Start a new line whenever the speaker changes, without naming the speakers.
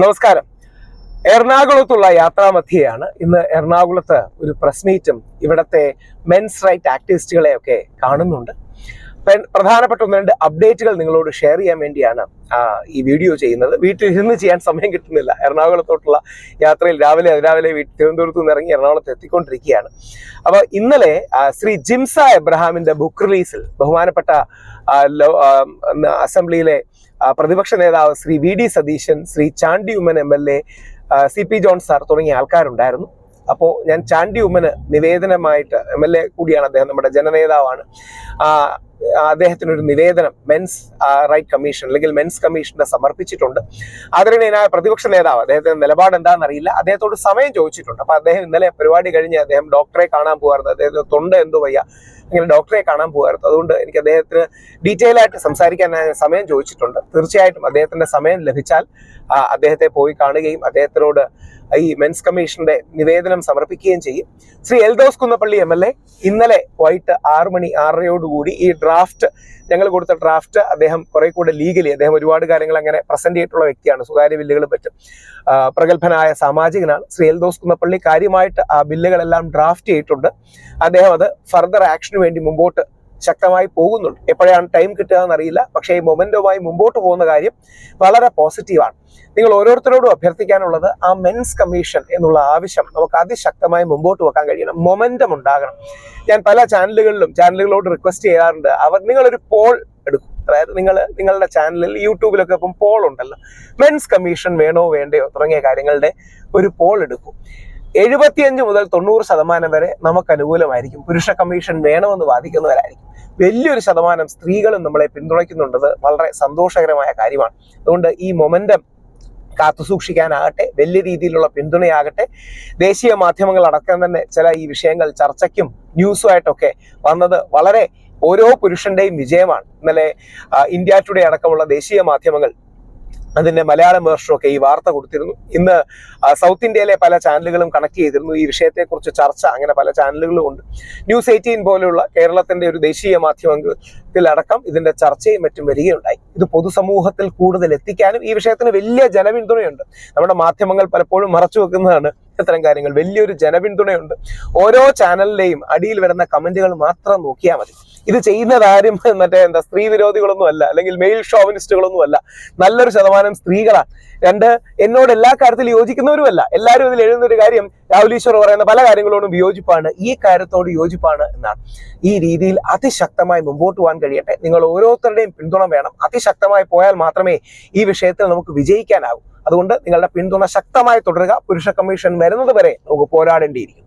നമസ്കാരം. എറണാകുളത്തുള്ള യാത്രാമധ്യയാണ് ഇന്ന് എറണാകുളത്ത് ഒരു പ്രസ് മീറ്റും ഇവിടുത്തെ മെൻസ് റൈറ്റ് ആക്ടിവിസ്റ്റുകളെയൊക്കെ കാണുന്നുണ്ട്. പ്രധാനപ്പെട്ട ഒന്ന് രണ്ട് അപ്ഡേറ്റുകൾ നിങ്ങളോട് ഷെയർ ചെയ്യാൻ വേണ്ടിയാണ് ഈ വീഡിയോ ചെയ്യുന്നത്. വീട്ടിൽ ഇരുന്ന് ചെയ്യാൻ സമയം കിട്ടുന്നില്ല. എറണാകുളത്തോട്ടുള്ള യാത്രയിൽ രാവിലെ തിരുവനന്തപുരത്ത് നിന്ന് ഇറങ്ങി എറണാകുളത്ത് എത്തിക്കൊണ്ടിരിക്കുകയാണ്. അപ്പോൾ ഇന്നലെ ശ്രീ ജിംസ എബ്രഹാമിന്റെ ബുക്ക് റിലീസിൽ ബഹുമാനപ്പെട്ട അസംബ്ലിയിലെ പ്രതിപക്ഷ നേതാവ് Shri VD. Satheesan, Shri Chandy Oommen MLA, CP John sir തുടങ്ങിയ ആൾക്കാരുണ്ടായിരുന്നു. അപ്പോൾ ഞാൻ ചാണ്ടി ഉമ്മന് നിവേദനമായിട്ട്, MLA കൂടിയാണ് അദ്ദേഹം, നമ്മുടെ ജനനേതാവാണ്, അദ്ദേഹത്തിനൊരു നിവേദനം മെൻസ് റൈറ്റ് കമ്മീഷൻ അല്ലെങ്കിൽ മെൻസ് കമ്മീഷന് സമർപ്പിച്ചിട്ടുണ്ട്. ആദരണീയനായ പ്രതിപക്ഷ നേതാവ് അദ്ദേഹത്തിന്റെ നിലപാട് എന്താണെന്ന് അറിയില്ല, അദ്ദേഹത്തോട് സമയം ചോദിച്ചിട്ടുണ്ട്. അപ്പൊ അദ്ദേഹം ഇന്നലെ പരിപാടി കഴിഞ്ഞ് അദ്ദേഹം ഡോക്ടറെ കാണാൻ പോകാറുണ്ട്. അദ്ദേഹത്തിന് തൊണ്ട എന്തോ വയ്യ, അങ്ങനെ ഡോക്ടറെ കാണാൻ പോകാറുണ്ട്. അതുകൊണ്ട് എനിക്ക് അദ്ദേഹത്തിന് ഡീറ്റെയിൽ ആയിട്ട് സംസാരിക്കാൻ സമയം ചോദിച്ചിട്ടുണ്ട്. തീർച്ചയായിട്ടും അദ്ദേഹത്തിന്റെ സമയം ലഭിച്ചാൽ അദ്ദേഹത്തെ പോയി കാണുകയും അദ്ദേഹത്തിനോട് ഈ മെൻസ് കമ്മീഷന്റെ നിവേദനം സമർപ്പിക്കുകയും ചെയ്യും. ശ്രീ എൽദോസ് കുന്നപ്പള്ളി MLA ഇന്നലെ വൈകിട്ട് 6:30 ഈ ഡ്രാഫ്റ്റ്, ഞങ്ങൾ കൊടുത്ത ഡ്രാഫ്റ്റ്, അദ്ദേഹം കുറെ കൂടെ ലീഗലി, അദ്ദേഹം ഒരുപാട് കാര്യങ്ങൾ അങ്ങനെ പ്രസന്റ് ചെയ്തിട്ടുള്ള വ്യക്തിയാണ്, സ്വകാര്യ ബില്ലുകളും പറ്റും, പ്രഗത്ഭനായ സാമാജികനാണ്. ശ്രീ എൽദോസ് കുന്നപ്പള്ളി കാര്യമായിട്ട് ആ ബില്ലുകളെല്ലാം ഡ്രാഫ്റ്റ് ചെയ്തിട്ടുണ്ട്. അദ്ദേഹം അത് ഫർദർ ആക്ഷന് വേണ്ടി മുമ്പോട്ട് ശക്തമായി പോകുന്നുണ്ട്. എപ്പോഴാണ് ടൈം കിട്ടുക എന്നറിയില്ല. പക്ഷേ ഈ മൊമെന്റുമായി മുമ്പോട്ട് പോകുന്ന കാര്യം വളരെ പോസിറ്റീവാണ്. നിങ്ങൾ ഓരോരുത്തരോടും അഭ്യർത്ഥിക്കാനുള്ളത്, ആ മെൻസ് കമ്മീഷൻ എന്നുള്ള ആവശ്യം നമുക്ക് അതിശക്തമായി മുമ്പോട്ട് വെക്കാൻ കഴിയണം. മൊമെന്റം ഉണ്ടാകണം. ഞാൻ പല ചാനലുകളോട് റിക്വസ്റ്റ് ചെയ്യാറുണ്ട്, നിങ്ങളൊരു പോൾ എടുക്കും. അതായത് നിങ്ങളുടെ ചാനലിൽ, യൂട്യൂബിലൊക്കെ ഇപ്പം പോൾ ഉണ്ടല്ലോ, മെൻസ് കമ്മീഷൻ വേണോ വേണ്ടയോ തുടങ്ങിയ കാര്യങ്ങളുടെ ഒരു പോൾ എടുക്കും. 75 മുതൽ 90% വരെ നമുക്ക് അനുകൂലമായിരിക്കും. പുരുഷ കമ്മീഷൻ വേണമെന്ന് വാദിക്കുന്നവരായിരിക്കും. വലിയൊരു ശതമാനം സ്ത്രീകളും നമ്മളെ പിന്തുണയ്ക്കുന്നുണ്ടത് വളരെ സന്തോഷകരമായ കാര്യമാണ്. അതുകൊണ്ട് ഈ മൊമെന്റം കാത്തുസൂക്ഷിക്കാനാകട്ടെ, വലിയ രീതിയിലുള്ള പിന്തുണയാകട്ടെ. ദേശീയ മാധ്യമങ്ങൾ അടക്കം തന്നെ ചില ഈ വിഷയങ്ങൾ ചർച്ചയ്ക്കും ന്യൂസുമായിട്ടൊക്കെ വന്നത് വളരെ ഓരോ പുരുഷന്റെയും വിജയമാണ്. ഇന്നലെ ഇന്ത്യ ടുഡേ അടക്കമുള്ള ദേശീയ മാധ്യമങ്ങൾ അതിന്റെ മലയാളം വേർഷനൊക്കെ ഈ വാർത്ത കൊടുത്തിരുന്നു. ഇന്ന് സൗത്ത് ഇന്ത്യയിലെ പല ചാനലുകളും കണക്ട് ചെയ്തിരുന്നു ഈ വിഷയത്തെക്കുറിച്ച് ചർച്ച. അങ്ങനെ പല ചാനലുകളും ഉണ്ട്. News 18 പോലെയുള്ള കേരളത്തിന്റെ ഒരു ദേശീയ മാധ്യമത്തിലടക്കം ഇതിന്റെ ചർച്ചയും മറ്റും വരികയുണ്ടായി. ഇത് പൊതുസമൂഹത്തിൽ കൂടുതൽ എത്തിക്കാനും ഈ വിഷയത്തിന് വലിയ ജനപിന്തുണയുണ്ട്. നമ്മുടെ മാധ്യമങ്ങൾ പലപ്പോഴും മറച്ചു വെക്കുന്നതാണ് ഇത്തരം കാര്യങ്ങൾ. വലിയൊരു ജനപിന്തുണയുണ്ട്. ഓരോ ചാനലിലെയും അടിയിൽ വരുന്ന കമന്റുകൾ മാത്രം നോക്കിയാൽ മതി. ഇത് ചെയ്യുന്നതാരും സ്ത്രീ വിരോധികളൊന്നും അല്ല, അല്ലെങ്കിൽ മെയിൽ ഷോവിനിസ്റ്റുകളൊന്നും അല്ല. നല്ലൊരു ശതമാനം സ്ത്രീകളാണ്. എന്നോട് എല്ലാ കാര്യത്തിലും യോജിക്കുന്നവരുമല്ല. എല്ലാവരും ഇതിൽ എഴുതുന്ന ഒരു കാര്യം, രാഹുൽ ഈശ്വർ പറയുന്ന പല കാര്യങ്ങളോടും വിയോജിപ്പാണ്, ഈ കാര്യത്തോട് യോജിപ്പാണ് എന്നാണ്. ഈ രീതിയിൽ അതിശക്തമായി മുമ്പോട്ട് പോകാൻ കഴിയട്ടെ. നിങ്ങൾ ഓരോരുത്തരുടെയും പിന്തുണ വേണം. അതിശക്തമായി പോയാൽ മാത്രമേ ഈ വിഷയത്തിൽ നമുക്ക് വിജയിക്കാനാകൂ. അതുകൊണ്ട് നിങ്ങളുടെ പിന്തുണ ശക്തമായി തുടരുക. പുരുഷ കമ്മീഷൻ വരുന്നത് വരെ നമുക്ക് പോരാടേണ്ടിയിരിക്കും.